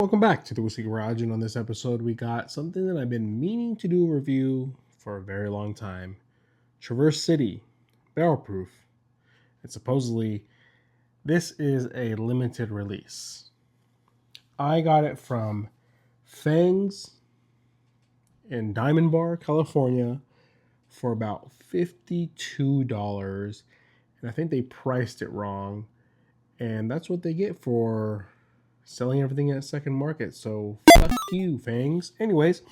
Welcome back to the Whiskey Garage, and on this episode, we got something that I've been meaning to do a review for a very long time. Traverse City, barrel proof. And supposedly, this is a limited release. I got it from Fangs in Diamond Bar, California, for about $52. And I think they priced it wrong. And that's what they get for selling everything at second market. So fuck you, Fangs. Anyways,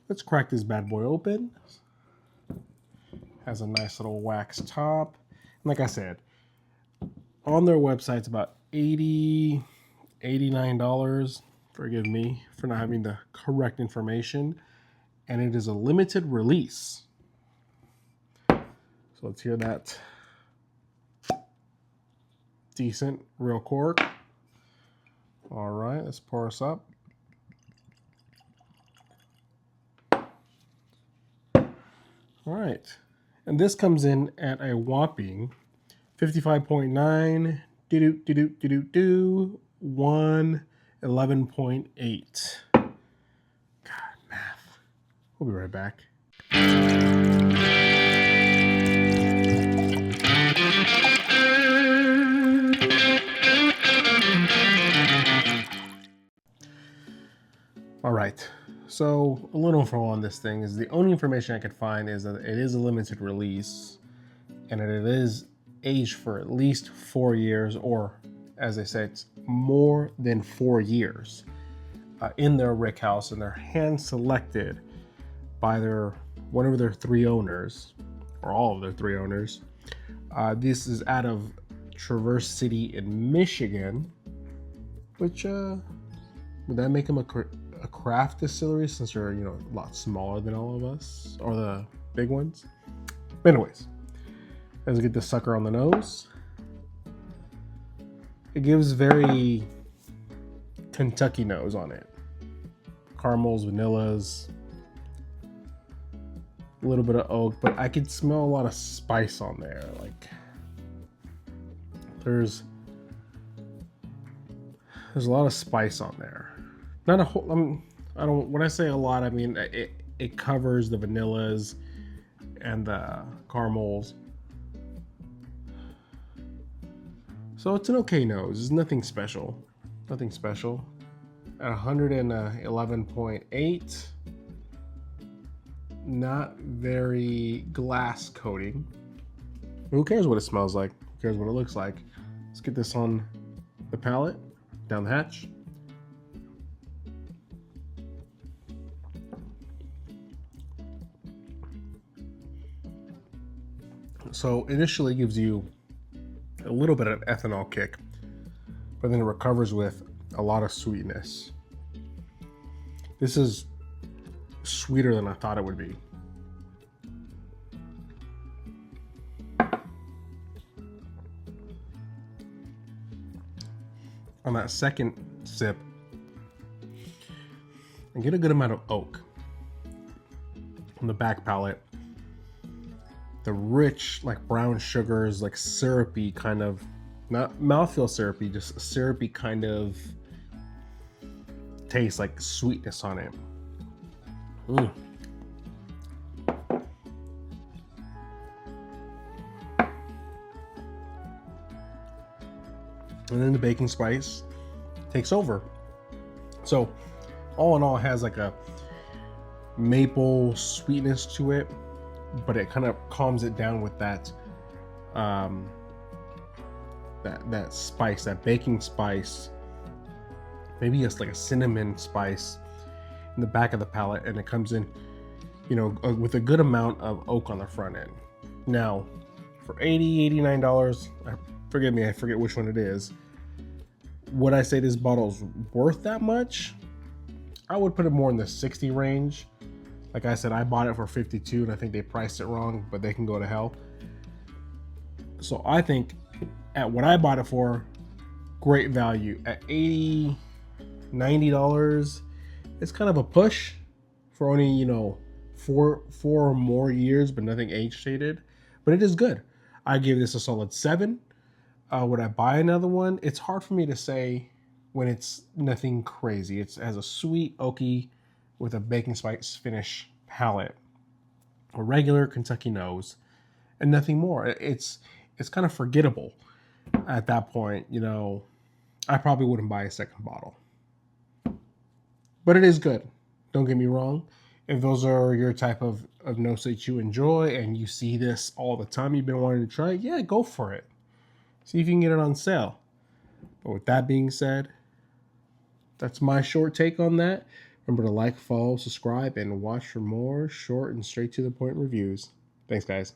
let's crack this bad boy open. Has a nice little wax top. And like I said, on their website it's about $89. Forgive me for not having the correct information. And it is a limited release. So let's hear that decent real cork. All right, let's pour us up. All right, and this comes in at a whopping 55.9, 111.8. God, math. We'll be right back. All right, so a little info on this thing is the only information I could find is that it is a limited release and that it is aged for at least 4 years, or as they say, it's more than 4 years in their rick house, and they're hand selected by one of their 3 owners, or all of their 3 owners. This is out of Traverse City in Michigan, which would that make them a craft distillery, since they're a lot smaller than all of us, or the big ones? But anyways, let's get this sucker on the nose. It gives very Kentucky nose on it. Caramels, vanillas, a little bit of oak, but I could smell a lot of spice on there. Like there's a lot of spice on there. Not a whole. When I say a lot, I mean it covers the vanillas and the caramels. So it's an okay nose. It's nothing special. Nothing special. At 111.8, not very glass coating. Who cares what it smells like? Who cares what it looks like? Let's get this on the palate, down the hatch. So initially it gives you a little bit of ethanol kick, but then it recovers with a lot of sweetness. This is sweeter than I thought it would be. On that second sip, I get a good amount of oak on the back palate. The rich, like brown sugars, like syrupy kind of, not mouthfeel syrupy, just syrupy kind of taste, like sweetness on it. And then the baking spice takes over. So all in all, it has like a maple sweetness to it, but it kind of calms it down with that that spice, that baking spice. Maybe it's like a cinnamon spice in the back of the palate, and it comes in, with a good amount of oak on the front end. Now, for $89, forgive me, I forget which one it is. Would I say this bottle's worth that much? I would put it more in the 60 range. Like I said, I bought it for 52, and I think they priced it wrong, but they can go to hell. So I think at what I bought it for, great value. At $80, $90, it's kind of a push for only, 4 or more years, but nothing age shaded. But it is good. I give this a solid 7. Would I buy another one? It's hard for me to say when it's nothing crazy. It has a sweet oaky with a baking spice finish palate, a regular Kentucky nose, and nothing more. It's kind of forgettable at that point. You know, I probably wouldn't buy a second bottle, but it is good. Don't get me wrong. If those are your type of notes that you enjoy and you see this all the time, you've been wanting to try it, yeah, go for it. See if you can get it on sale. But with that being said, that's my short take on that. Remember to like, follow, subscribe, and watch for more short and straight to the point reviews. Thanks, guys.